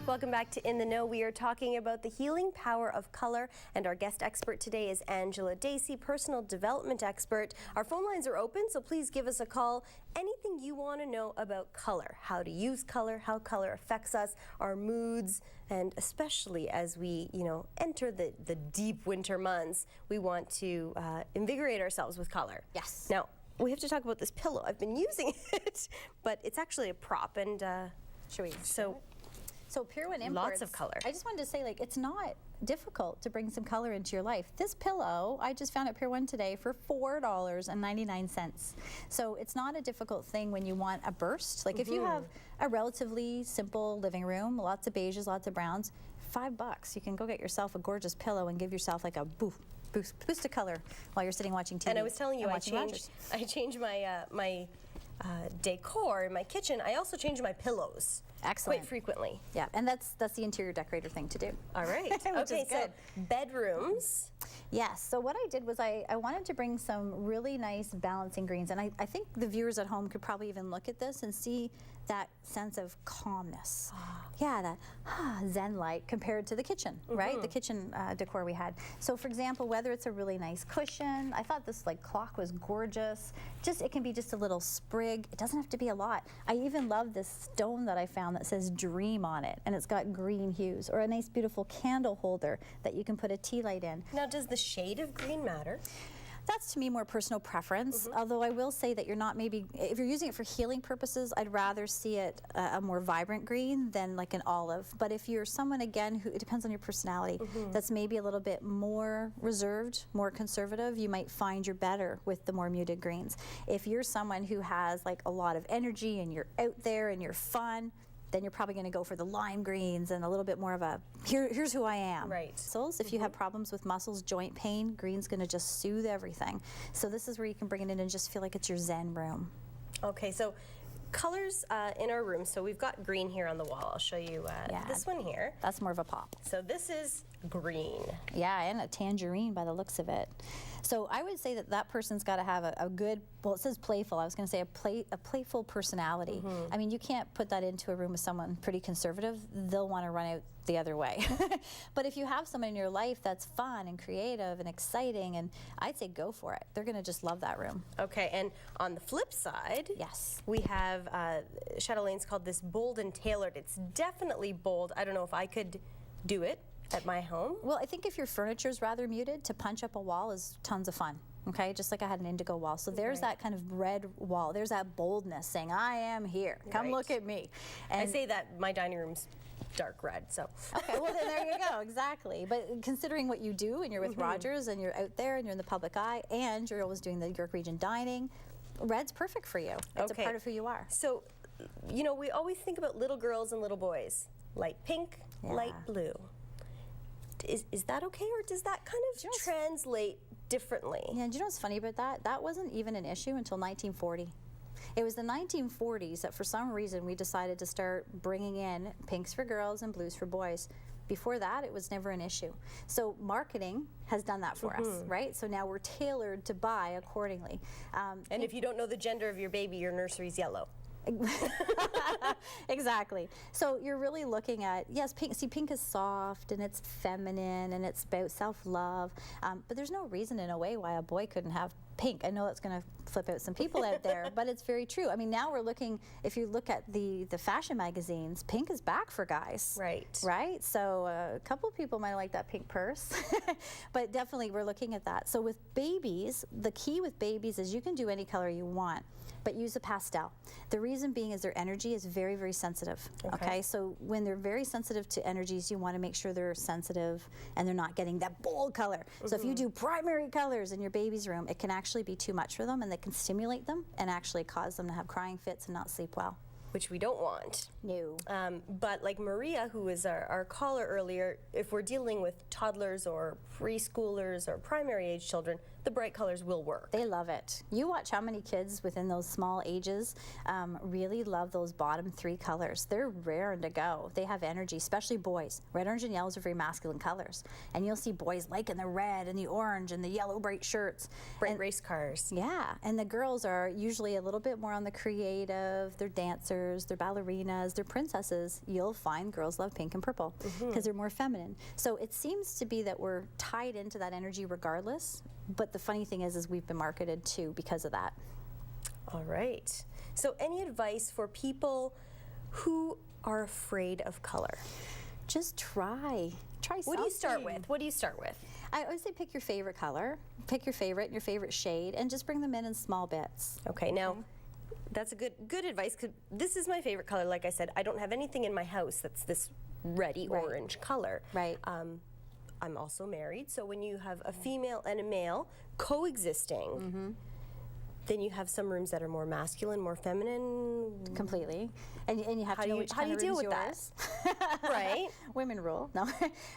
Welcome back to In the Know. We are talking about the healing power of color, and our guest expert today is Angela Dacey, personal development expert. Our phone lines are open, so please give us a call. Anything you want to know about color, how to use color, how color affects us, our moods, and especially as we, enter the deep winter months, we want to invigorate ourselves with color. Yes. Now, we have to talk about this pillow. I've been using it, but it's actually a prop, and Should we? So Pier 1 Imports. Lots of color. I just wanted to say, it's not difficult to bring some color into your life. This pillow, I just found at Pier 1 today for $4.99. So it's not a difficult thing when you want a burst. If you have a relatively simple living room, lots of beiges, lots of browns, $5, you can go get yourself a gorgeous pillow and give yourself like a boost of color while you're sitting watching TV. And I was telling you, I changed my decor in my kitchen. I also changed my pillows. Excellent. Quite frequently. Yeah, and that's the interior decorator thing to do. All right. Okay, so bedrooms. Yes, so what I did was I wanted to bring some really nice balancing greens, and I think the viewers at home could probably even look at this and see that sense of calmness. Yeah, that zen-like compared to the kitchen, right? The kitchen decor we had. So for example, whether it's a really nice cushion, I thought this clock was gorgeous. It can be just a little sprig. It doesn't have to be a lot. I even love this stone that I found that says dream on it, and it's got green hues, or a nice beautiful candle holder that you can put a tea light in. Now, does the shade of green matter? That's to me more personal preference, although I will say that you're not if you're using it for healing purposes, I'd rather see it a more vibrant green than like an olive. But if you're someone, again, who, it depends on your personality, that's maybe a little bit more reserved, more conservative, you might find you're better with the more muted greens. If you're someone who has a lot of energy and you're out there and you're fun, then you're probably going to go for the lime greens and a little bit more of a, here's who I am. Right. Muscles, if you have problems with muscles, joint pain, green's going to just soothe everything. So this is where you can bring it in and just feel like it's your zen room. Okay, so colors in our room. So we've got green here on the wall. I'll show you this one here. That's more of a pop. So this is green. Yeah, and a tangerine by the looks of it. So I would say that person's got to have a good, well, it says playful. I was going to say a playful personality. I mean, you can't put that into a room with someone pretty conservative. They'll want to run out the other way. But if you have someone in your life that's fun and creative and exciting, and I'd say go for it. They're going to just love that room. Okay, and on the flip side, yes, we have Chatelain's called this bold and tailored. It's definitely bold. I don't know if I could do it at my home. Well, I think if your furniture is rather muted, to punch up a wall is tons of fun. Okay, just like I had an indigo wall. So there's that kind of red wall. There's that boldness saying, I am here. Come look at me. And I say that my dining room's dark red, so. Okay, well then there you go, exactly. But considering what you do, and you're with Rogers, and you're out there, and you're in the public eye, and you're always doing the York Region dining, red's perfect for you. It's a part of who you are. So, we always think about little girls and little boys. Light pink, light blue. Is that okay, or does that kind of translate differently? Yeah, do you know what's funny about that? That wasn't even an issue until 1940. It was the 1940s that for some reason we decided to start bringing in pinks for girls and blues for boys. Before that, it was never an issue. So marketing has done that for us, right? So now we're tailored to buy accordingly. And if you don't know the gender of your baby, your nursery's yellow. Exactly. So you're really looking at, yes, pink. See, pink is soft and it's feminine and it's about self-love, but there's no reason in a way why a boy couldn't have pink. I know that's going to flip out some people out there, but it's very true. I mean, now we're looking, if you look at the fashion magazines, pink is back for guys. Right. Right? So a couple of people might like that pink purse, but definitely we're looking at that. So with babies, the key with babies is you can do any color you want, but use a pastel. The reason being is their energy is very, very sensitive. Okay? So when they're very sensitive to energies, you want to make sure they're sensitive and they're not getting that bold color. So if you do primary colors in your baby's room, it can actually be too much for them, and they can stimulate them and actually cause them to have crying fits and not sleep well. Which we don't want. No. But like Maria, who was our caller earlier, if we're dealing with toddlers or preschoolers or primary age children, the bright colors will work. They love it. You watch how many kids within those small ages really love those bottom three colors. They're raring to go. They have energy, especially boys. Red, orange, and yellows are very masculine colors. And you'll see boys liking the red and the orange and the yellow bright shirts. Bright race cars. Yeah, and the girls are usually a little bit more on the creative. They're dancers. dancers, they're ballerinas, they're princesses, you'll find girls love pink and purple because they're more feminine. So it seems to be that we're tied into that energy regardless, but the funny thing is we've been marketed to because of that. All right. So any advice for people who are afraid of color? Just try something. What do you start with? What do you start with? I always say pick your favorite color, pick your favorite shade, and just bring them in small bits. Okay, now that's a good advice, because this is my favorite color. Like I said, I don't have anything in my house that's this reddy orange color. Right. I'm also married, so when you have a female and a male coexisting, then you have some rooms that are more masculine, more feminine. Completely. And you have to know which how do you kind of deal room's with yours. that? Right. Women rule. No.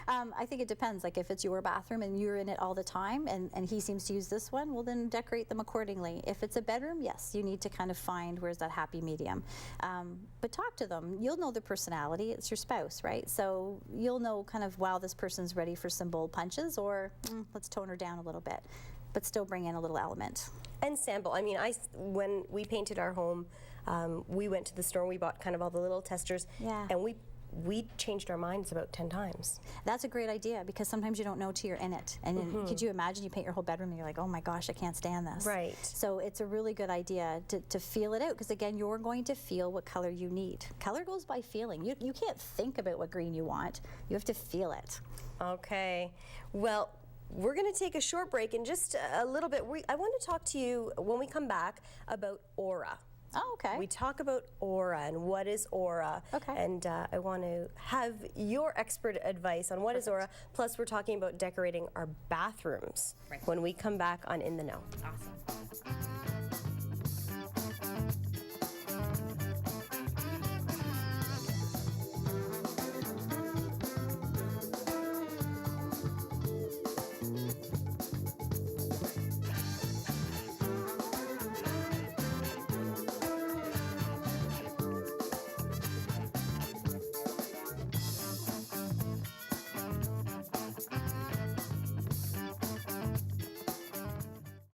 I think it depends. Like if it's your bathroom and you're in it all the time and he seems to use this one, well then decorate them accordingly. If it's a bedroom, yes, you need to kind of find where's that happy medium. But talk to them. You'll know their personality. It's your spouse, right? So you'll know kind of, wow, this person's ready for some bold punches, or let's tone her down a little bit, but still bring in a little element. And sample. I mean, when we painted our home, we went to the store and we bought kind of all the little testers. Yeah. And we changed our minds about 10 times. That's a great idea, because sometimes you don't know till you're in it. And then could you imagine you paint your whole bedroom and you're like, oh my gosh, I can't stand this. Right. So it's a really good idea to feel it out, because again, you're going to feel what color you need. Color goes by feeling. You can't think about what green you want. You have to feel it. Okay. Well, we're going to take a short break in just a little bit. I want to talk to you when we come back about aura. Oh, okay. We talk about aura and what is aura. Okay. And I want to have your expert advice on what is aura. Plus, we're talking about decorating our bathrooms when we come back on In the Know. Awesome.